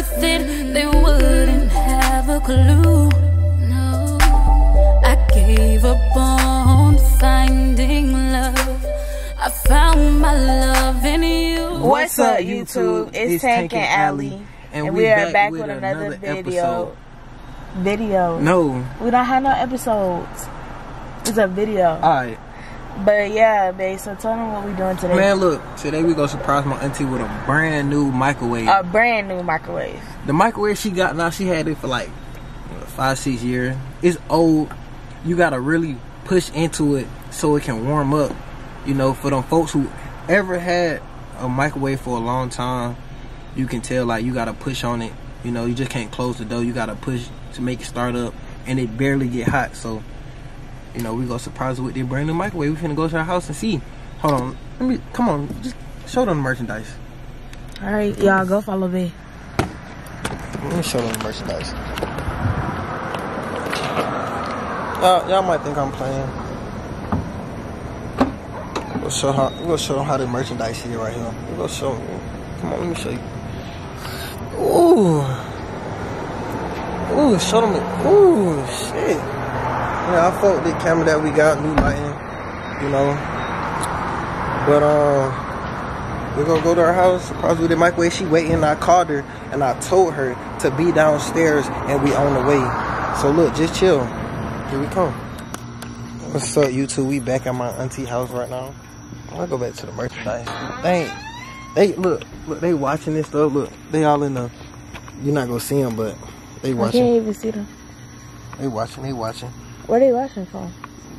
worth it, they wouldn't have a clue. No, I gave up on finding love. I found my love in you. What's up, YouTube? It's Tank and Allie, and we are back with another video. No, we don't have no episodes. It's a video. Alright. But yeah, babe, so tell them what we doing today. Man, look, today we gonna surprise my auntie with a brand new microwave. A brand new microwave. The microwave she got now, she had it for like 5-6 years. It's old. You gotta really push into it so it can warm up. You know, for them folks who ever had a microwave for a long time, you can tell like you gotta push on it. You know, you just can't close the door. You gotta push to make it start up, and it barely get hot. So, you know, we gonna surprise her with this brand new microwave. We finna go to her house and see. Hold on, come on, just show them the merchandise. All right, y'all go follow me. Let me show them the merchandise. Y'all might think I'm playing. We'll show them how the merchandise is right here. We're gonna show them. Come on, let me show you. Ooh, show them it. Ooh, shit. Yeah, I fucked the camera that we got, new lighting, you know. But we're gonna go to her house, surprise with the microwave. She waiting. I called her and I told her to be downstairs and we on the way. So look, just chill. Here we come. What's up, YouTube? We back at my auntie house right now. I'll go back to the merchandise. They look, they watching this stuff. Look, they all in the. You're not gonna see them, but they watching. I can't even see them. They watching. Where they watching from?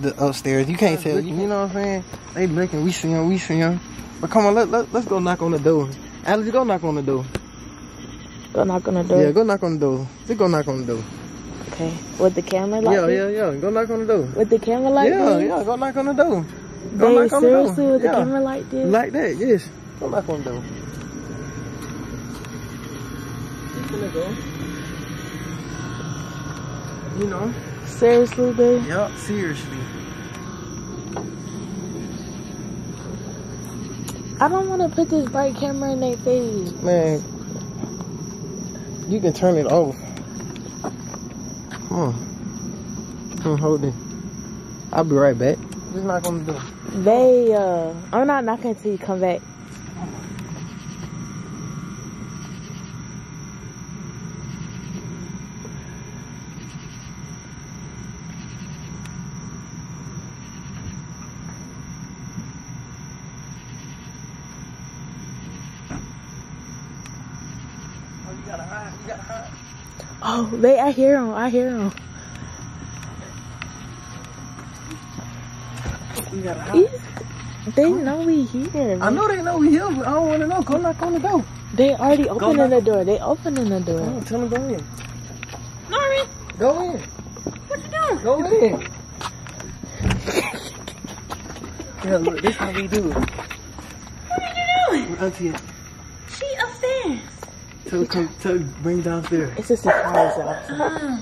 The upstairs. You can't tell. You know what I'm saying? They looking. We see them. But come on, let's go knock on the door. Alex, go knock on the door. Go knock on the door. Yeah, go knock on the door. Just go knock on the door. Okay. With the camera light? Yeah. Go knock on the door. With the camera light? Yeah. Go knock on the door. Go knock on the door. Seriously, with the camera light, dude? Like that, yes. Go knock on the door. Go. You know. Seriously, babe? Yup, seriously. I don't want to put this bright camera in their face. Man, you can turn it off. Come on, hold it. I'll be right back. Just knock on the door. I'm not knocking until you come back. You gotta hide. Oh, I hear him. You gotta hide. They know we here. Man. I know they know we here, but I don't wanna know. Go knock on the door. They already opening the door. Tell them go in. Norman. Go in. What you doing? Go in. Yeah, look, this how we do it. What are you doing? Auntie. She upstairs. Tell bring downstairs. It's just a surprise outside.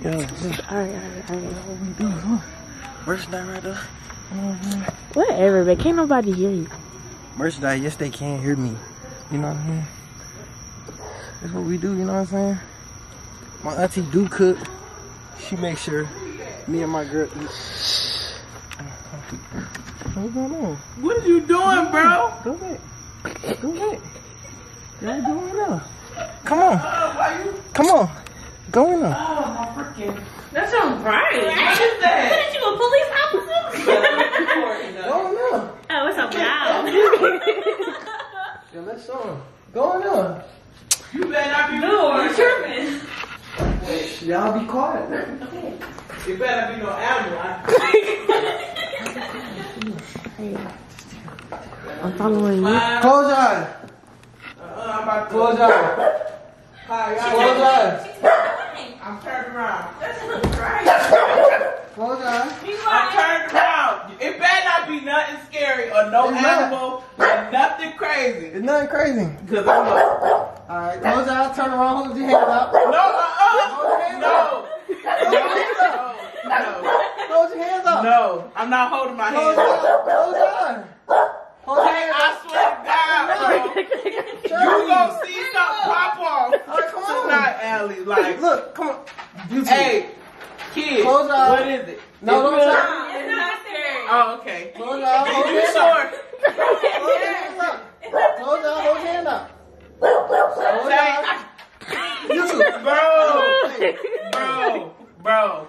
Yeah. Alright. What we do, huh? Merchandise right there. Whatever, but can't nobody hear you. Merchandise, yes, they can hear me. You know what I mean? That's what we do, you know what I'm saying? My auntie do cook. She makes sure me and my girl eat. What's going on? What are you doing, bro? Go back. Y'all go in there. Come on. Come on. Go in there. Oh, my freaking. That sounds right. What is that? What is you, a police officer? Go in there. Oh, it's so loud. Yeah, let's show him. Go in there. You better not be No, you're tripping. Y'all be quiet. You better be no animal. I'm following you. Close your eyes. I'm about to Close your eyes. Hi, Close your eyes. I'm turned around. That sounds right. Close your eyes. I'm turned around. It better not be nothing scary or no animal or nothing crazy. It's nothing crazy. Cause I'm like, Alright, close your eyes, turn around, hold your hands out. no. Close your hands up. No, I'm not holding my hands Close your up. eyes. Close your eyes. Hold your hands I up. swear to God. You gonna see something pop off tonight, Allie. Like, look, come on. Hey, kid, what is it? No, don't try. It's not scary. Oh, okay. Close your eyes, hold your hand up. Close your eyes, hold your hand up. Bro.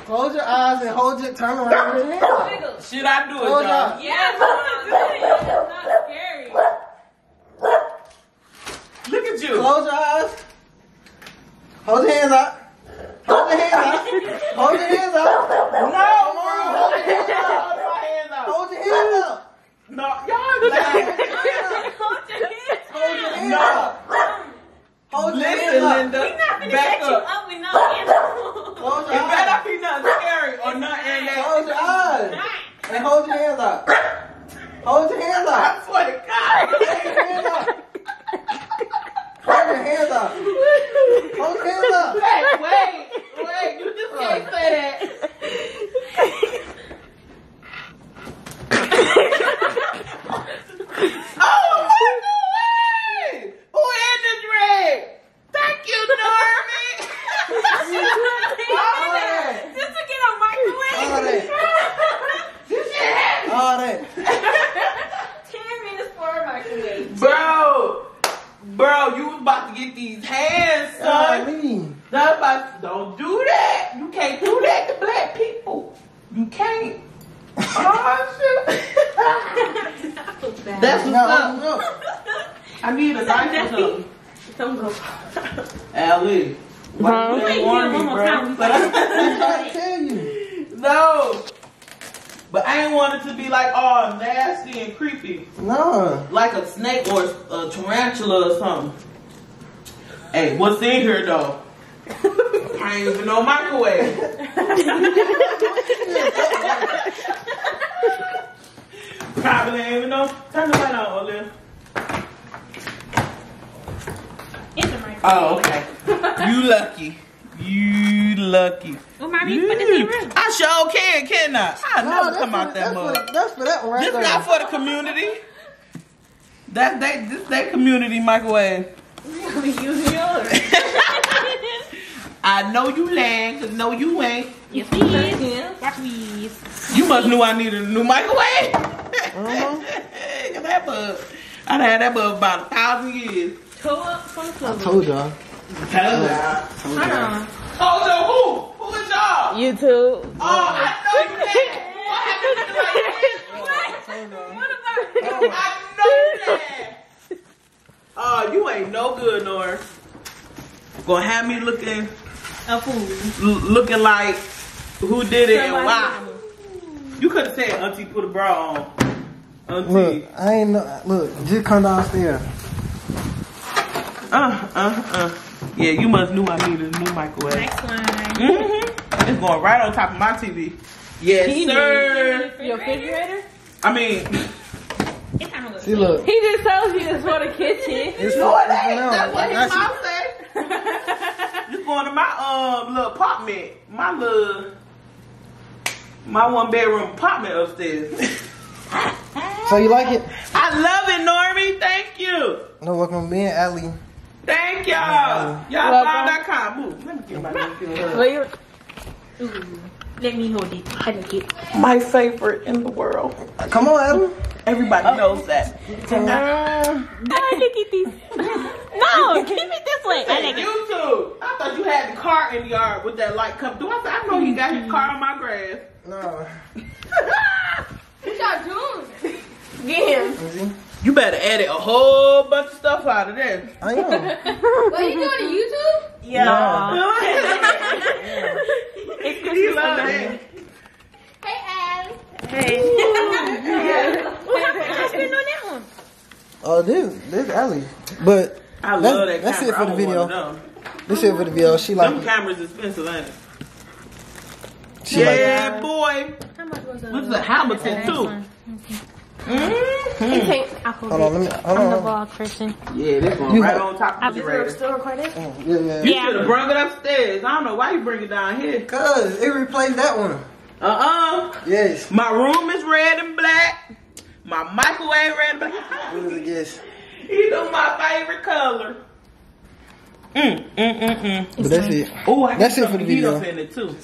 Close your eyes and hold your, turn around with your hand up. Should I do it, Close your y'all? eyes. Yeah, do it. It's not scary. Look at you. Close your eyes. Hold your hands up. Hold your hands up. Hold your hands up. No, Hold your hands up. Hold your hands up. No, y'all Hold your hands up. Hold your hands Listen, up. Linda. We're not gonna Back set you up. up with no animal. Close It your eyes. better be nothing scary or nothing that. Close your eyes. And hold your hands up. Hold your hands I up. swear to God. Hold your hands up. Hold your hands up. Wait. You just can't say that. Oh, wait. Who in the drink? Thank you, Normie. Just to get a microwave. All that. 10 minutes for a microwave. Bro, you was about to get these hands, son. Don't do that. You can't do that to black people. You can't. Oh, shit. That's what's up. I need a knife or something. Don't go. Allie. Why you didn't warn me, bro? But I'm trying to tell you. no. But I ain't want it to be like all nasty and creepy. No. Like a snake or a tarantula or something. Hey, what's in here though? I ain't even no microwave. Probably ain't even know. Turn the light on, Olivia. It's a microwave. Oh, okay. You lucky. Well, mommy, put this in your room. I sure can I? I never come out that mug. That's for that one right This there. not for the community. This that community microwave. We using yours. I know you lying, cause no you ain't. Yes, please. Watch these. You must knew I needed a new microwave. That bug. I done had that bug about 1,000 years. Toe up from the I told y'all. Tell her. Hold on. Oh, so who? Who is y'all? YouTube. Oh, I know you did. What happened to my What about I know that. Oh, you ain't no good, Nora. Gonna have me looking a fool? Looking like who did it Somebody and why. You could have said Auntie put a bra on. Auntie. Look, I ain't know. Look, just come downstairs. Yeah, you must knew I needed a new microwave. Next one. It's going right on top of my TV. Yes, sir. Your refrigerator? I mean, see, look. He just told you it's for the kitchen. It's no, for it ain't. now. That's what his mom said. It's going to my little apartment, my 1-bedroom apartment upstairs. So you like it? I love it, Normie. Thank you. No, welcome me and Allie. Thank y'all. Y'all.com. Move. Let me get my Let me hold it. I like it. My favorite in the world. Come on, Allie. Everybody knows that. I like it. No, keep it this way. I like it. YouTube. I thought you had the car in the yard with that light come through. I said, I know he got his car on my grass. No. What y'all doing? Get him. You better edit a whole bunch of stuff out of this. I am. What, you doing on YouTube? Yeah. It's He Christmas. love it. Hey, Al. Hey. What happened? I spent on that one. Oh, this Allie. But I love that that's camera. it for the I want video. one of them. This it for the video. She like Them it. cameras expensive, ain't it? She like it. Yeah, boy. How much was that? This is a Hamilton, too. Hold on, let me. Hold I'm the on. vlog person. Yeah, this one You right have- on top of the refrigerator. Still recording? Yeah. You should have brought it upstairs. I don't know why you bring it down here. Cause it replaced that one. Yes. My room is red and black. My microwave red and black. What is it? Yes. He know my favorite color. But that's it. Oh, that's it for the video. In it too.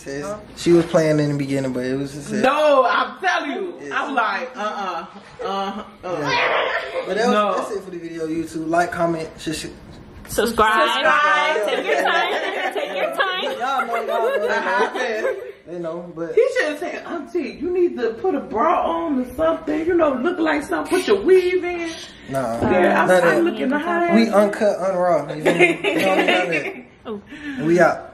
She was playing in the beginning, but it was just no. I'm telling you, I was like, Yeah. But that's it for the video. YouTube, like, comment, subscribe. Take your time. Take your time. Y'all know. They know, but he should have said, Auntie, you need to put a bra on or something. You know, look like something. Put your weave in. Nah. Yeah, I'm looking at how that. We uncut, unraw. You know, we out.